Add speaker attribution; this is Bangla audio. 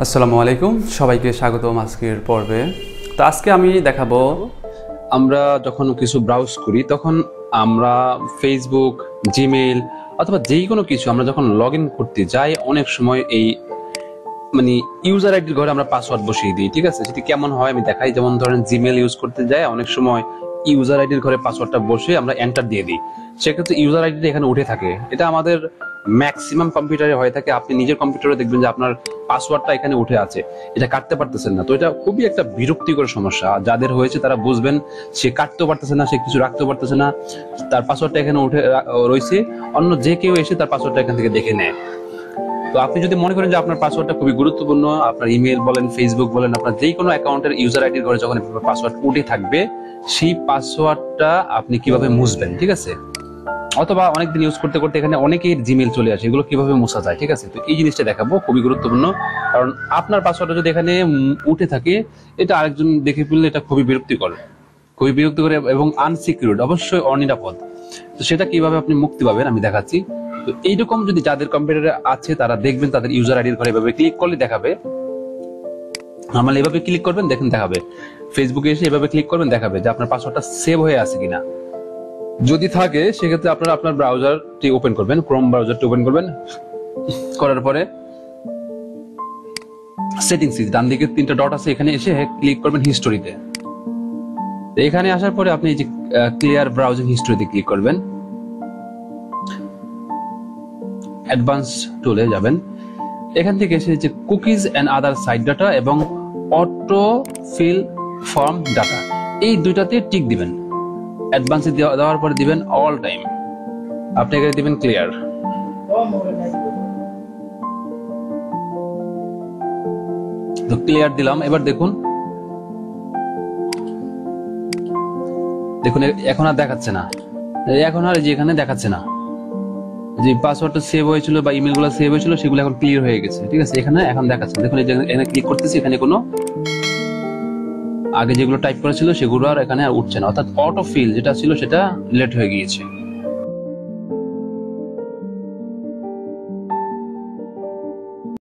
Speaker 1: আসসালামু আলাইকুম, সবাইকে স্বাগতম আজকের পর্বে। তো আজকে আমি দেখাবো আমরা যখন কিছু ব্রাউজ করি তখন আমরা ফেসবুক, জিমেইল অথবা যেই কোনো কিছু আমরা যখন লগ ইন করতে যাই অনেক সময় এই ইউজার আইডির ঘরে আমরা পাসওয়ার্ড বসিয়ে দিই। ঠিক আছে, সেটি কেমন হয় আমি দেখাই। যেমন ধরেন জিমেইল ইউজ করতে যাই অনেক সময় ইউজার আইডির ঘরে পাসওয়ার্ডটা বসে আমরা এন্টার দিয়ে দিই, সেক্ষেত্রে ইউজার আইডিটা এখানে উঠে থাকে। এটা আমাদের ম্যাক্সিমাম কম্পিউটারে হয়ে থাকে। আপনি নিজের কম্পিউটারে দেখবেন যে আপনার পাসওয়ার্ডটা এখানে উঠে আছে, এটা কাটতে পারতেছেন না। তো এটা খুবই একটা বিরক্তিকর সমস্যা। যাদের হয়েছে তারা বুঝবেন, সে কাটতেও পারতেছে না, সে কিছু রাখতেও পারতেছে না, তার পাসওয়ার্ডটা এখানে উঠে রয়েছে, অন্য যে কেউ এসে তার পাসওয়ার্ডটা এখান থেকে দেখে নেয়। তো আপনি যদি মনে করেন যে আপনার পাসওয়ার্ডটা খুবই গুরুত্বপূর্ণ, আপনার ইমেল বলেন, ফেসবুক বলেন, আপনার যে কোনো অ্যাকাউন্টের ইউজার আইডির ঘরে যখন পাসওয়ার্ড উঠে থাকবে, সেই পাসওয়ার্ডটা আপনি কিভাবে মুছবেন, ঠিক আছে? অথবা অনেকদিন ইউজ করতে করতে এখানে অনেকেই জিমেইল চলে আসে, এগুলো কিভাবে মোছা যায়, ঠিক আছে? তো এই জিনিসটা দেখাবো, খুবই গুরুত্বপূর্ণ। কারণ আপনার পাসওয়ার্ডটা যদি এখানে উঠে থাকে, এটা আরেকজন দেখে ফেললে এটা খুবই বিরক্তিকর এবং আনসিকিউরড, অবশ্যই অনিরাপদ। তো সেটা কিভাবে আপনি মুক্তি পাবেন আমি দেখাচ্ছি। তো এইরকম যদি যাদের কম্পিউটারে আছে তারা দেখবেন তাদের ইউজার আইডির ঘরে এভাবে ক্লিক করলে দেখাবে। নরমালি এভাবে ক্লিক করবেন, দেখেন দেখাবে। ফেসবুকে এসে এভাবে ক্লিক করবেন, দেখাবে যে আপনার পাসওয়ার্ডটা সেভ হয়ে আছে কিনা। যদি থাকে সেক্ষেত্রে আপনারা আপনার ব্রাউজারটি ওপেন করবেন, ক্রোম ব্রাউজারটি ওপেন করবেন। করার পরে সেটিংস, ডান দিকে 3টা ডট আছে, এখানে এসে ক্লিক করবেন হিস্টোরিতে। এখানে আসার পরে আপনি এই যে ক্লিয়ার ব্রাউজিং হিস্টোরিতে ক্লিক করবেন। অ্যাডভান্স টুলে যাবেন, এখান থেকে এসে যে cookies and other site data এবং অটো ফিল ফর্ম ডাটা, এই দুইটাতে টিক দিবেন। অ্যাডভান্সে দেওয়ার পরে দিবেন অল টাইম, আপনি এখানে দিবেন ক্লিয়ার। তো ক্লিয়ার দিলাম। এবার দেখুন এখন আর দেখাচ্ছে না, এখন আর যে এখানে দেখাচ্ছে না যে পাসওয়ার্ডটা সেভ হয়েছিল বা ইমেল গুলো সেভ হয়েছিল, সেগুলো এখন ক্লিয়ার হয়ে গেছে, ঠিক আছে? এখানে এখন দেখাচ্ছে না। দেখুন এখানে ক্লিক করতেছি, এখানে কোনো আগে যেগুলো টাইপ করা ছিল সেগুলো আর এখানে উঠছে না, অর্থাৎ অটো ফিল যেটা ছিল সেটা লেট হয়ে গিয়েছে।